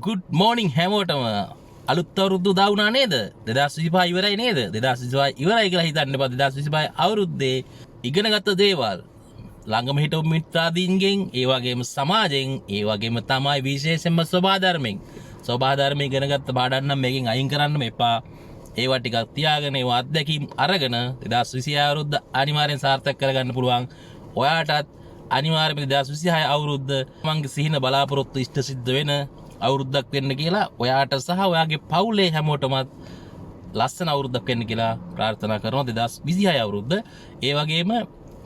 Good මෝනිින් හැමෝටම අලුත්තවරුද්දු දවුනා නේද 2025 ඉවරයි නේද 2025 ඉවරයි කියලා හිතන්න එපා 2025 අවුරුද්දේ ඉගෙනගත්ත දේවල් ළඟම හිටපු මිත්‍රාදීන්ගෙන් ඒ වගේම සමාජයෙන් ඒ වගේම තමයි විශේෂයෙන්ම ස්වභාවධර්ම ඉගෙනගත්ත පාඩම් නම් මේකෙන් අයින් කරන්න එපා ඒවා ටිකක් තියාගෙන ඒවා අත්දැකීම් අරගෙන 2026 අවුරුද්ද අනිවාර්යෙන් සාර්ථක කරගන්න පුළුවන් ඔයාටත් අනිවාර්යයෙන්ම 2026 අවුරුද්ද මගේ සිහින බලාපොරොත්තු ඉෂ්ට සිද්ධ වෙන අවුරුද්දක් වෙන්න කියලා ඔයාට සහ ඔයාගේ පවුලේ හැමෝටමත් ලස්සන අවුරුද්දක් වෙන්න කියලා ප්‍රාර්ථනා කරනවා 2026 අවුරුද්ද. ඒ වගේම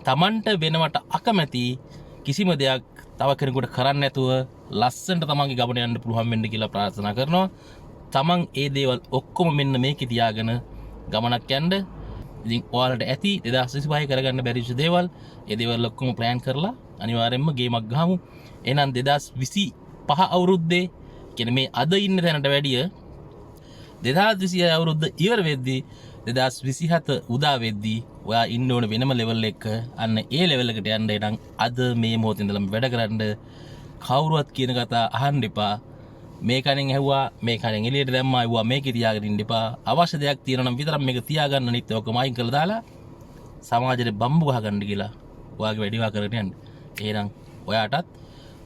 Tamanට වෙනවට අකමැති කිසිම දෙයක් තව කෙනෙකුට කරන්න නැතුව ලස්සනට තමන්ගේ ගමන යන්න පුළුවන් වෙන්න කියලා ප්‍රාර්ථනා කරනවා. තමන් ඒ දේවල් ඔක්කොම මෙන්න මේකේ තියාගෙන ගමනක් යන්න. ඉතින් ඔයාලට ඇති 2025 කරගන්න බැරිච්ච දේවල් ඒ දේවල් ඔක්කොම ප්ලෑන් කරලා අනිවාර්යයෙන්ම ගේමක් ගහමු. එහෙනම් 2025 අවුරුද්දේ කියන්නේ මේ අද ඉන්න තැනට වැඩිය 2026 අවුරුද්ද ඉවර වෙද්දී 2027 උදා වෙද්දී ඔයා ඉන්න ඕන වෙනම ලෙවල් එක අන්න ඒ ලෙවල් එකට යන්න නම් අද මේ මොහොතේ ඉඳලම වැඩ කරන්න කවුරුවත් කියන කතා අහන්න එපා. මේ කණෙන් ඇහුවා මේ කණෙන් එළියට දැම්මා ඇහුවා මේකේ තියාගෙන ඉන්න එපා. අවශ්‍ය දෙයක් තියෙනවා නම් විතරක් මේක තියාගන්න නිත් ඔක්කොම අයින් කරලා දාලා සමාජයට බම්බු ගහගන්න කියලා ඔයාගේ වැඩිවා කරගෙන යන්න. එහෙනම් ඔයාටත්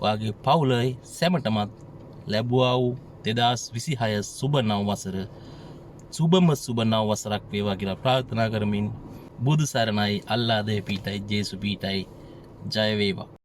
ඔයාගේ පවුලේ සැමටමත් ලැබුවා වූ 2026 සුබ නව වසර සුබම සුබ නව වසරක් වේවා කියලා ප්‍රාර්ථනා කරමින් බුදු සරණයි අල්ලාහ් දේ පීඨයි ජේසු පීඨයි ජය වේවා.